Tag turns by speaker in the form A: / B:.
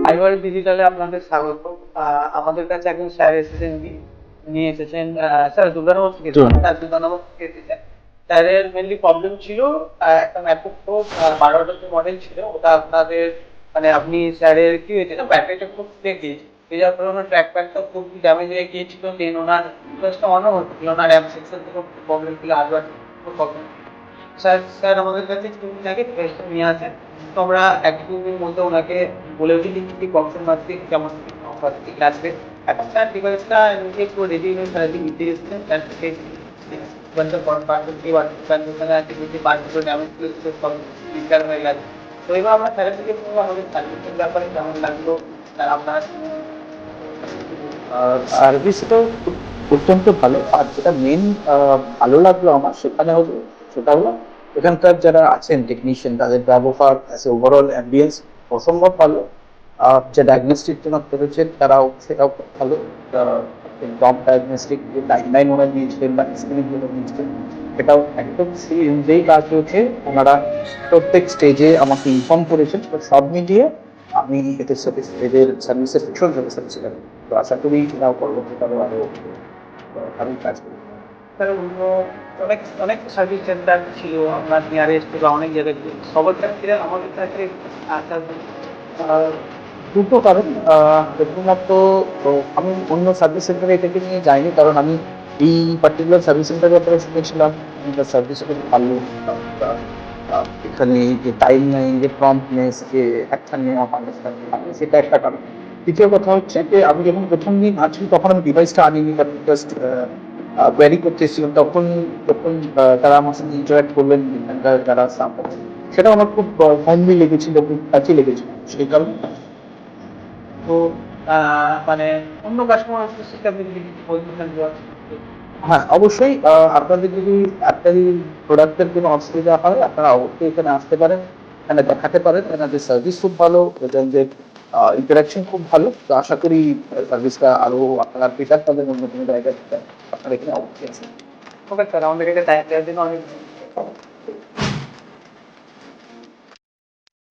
A: Fibre ডিজিটালে আপনাদের স্বাগত। আমাদের কাছে একজন স্যার এসেছেন, নিয়ে এসেছেন স্যার দুর্গানগর থেকে এসেছেন। স্যার দুর্গানগর থেকে এসেছেন। স্যারের মেনলি প্রবলেম ছিল একটা ম্যাকবুক প্রো 12 মডেল ছিল, ওটা আপনাদের মানে আপনি স্যারের কি হয়েছিল, ব্যাটারিটা খুব দেখি যার কারণে ট্র্যাক প্যাডটা খুব ড্যামেজ হয়ে গিয়েছিল, দেন ওনার প্লাসটা অনও হচ্ছিল না, র্যাম সেকশন থেকে প্রবলেম ছিল, হার্ডওয়্যার প্রবলেম। স্যার স্যার আমাদের কাছে কিছুদিন আগে টেস্টটা নিয়ে আসেন, তো আমরা এক দুদিনের মধ্যে ওনাকে বলে দিই কি বক্সের মাঝে কেমন অফার লাগবে। এখন স্যার ডিভাইসটা নিজে একটু রেডি হয়ে স্যারকে নিতে এসেছেন, স্যার থেকে বলতে পারছি পার্টিকুলার ড্যামেজ সব ক্লিয়ার হয়ে গেছে। তো এবার আমরা স্যারের থেকে বলবো আমাদের সার্ভিসের ব্যাপারে কেমন লাগলো স্যার আপনার।
B: সার্ভিস তো অত্যন্ত ভালো। আর যেটা মেন ভালো লাগলো আমার সেটা হলো এখানকার যারা আছেন টেকনিশিয়ান, তাদের ব্যবহার, ওভারঅল অ্যাম্বিয়েন্স অসম্ভব ভালো। যে ডায়াগনস্টিক জন্য করেছেন সেটাও খুব ভালো। ডম ডায়াগনস্টিক যে টাইমলাইন ওরা নিয়েছিলেন বা এক্সপেরিমেন্ট যেটা নিয়েছিলেন, সেটাও একদম সেই অনুযায়ী কাজ হয়েছে। ওনারা প্রত্যেক স্টেজে আমাকে ইনফর্ম করেছেন। তো সব মিলিয়ে আমি এদের সাথে এদের সার্ভিসের ভীষণ স্যাটিসফাইড ছিলাম। তো আশা করি এরাও পরবর্তীকালে আরো আমি কাজ করবো।
A: স্যার অন্য অনেক অনেক সার্ভিস সেন্টার ছিল আপনার নিয়ারেস্ট বা অনেক জায়গায়, সবার কাছে আমাদের কাছে আসার
B: দুটো কারণ। প্রথমত তো আমি অন্য সার্ভিস সেন্টারে এটাকে নিয়ে যাইনি, কারণ আমি এই পার্টিকুলার সার্ভিস সেন্টারের ব্যাপারে শুনেছিলাম সার্ভিস খুব ভালো। এখানে যে টাইম লাইন, যে প্রম্পটনেস, যে একটা নেওয়া মানুষ সেটা একটা কারণ। দ্বিতীয় কথা হচ্ছে যে আমি যখন প্রথম দিন আছি তখন আমি ডিভাইসটা আনিনি, বাট জাস্ট কোয়ারি করতে এসেছিলাম। তখন যখন তারা আমার সঙ্গে ইন্টারাক্ট করলেন, যারা স্টাফ আছে, সেটাও আমার খুব হোমলি লেগেছিল, খুব কাছে লেগেছিল। সেই কারণে
A: তো মানে অন্য কাস্টমার সেটা আপনি যদি বলতেন।
B: হ্যাঁ, অবশ্যই আপনাদের যদি একটা প্রোডাক্টের কোনো অসুবিধা হয়, আপনারা অবশ্যই এখানে আসতে পারেন, এখানে দেখাতে পারেন। এনাদের সার্ভিস খুব ভালো, এদের ইন্টারাকশন খুব ভালো। তো আশা করি সার্ভিসটা আরো আপনারা বেটার পাবেন অন্য কোনো জায়গায়। আপনারা এখানে অবশ্যই আসেন।
A: ওকে স্যার, আমাদের এটা টাইম দেওয়ার জন্য অনেক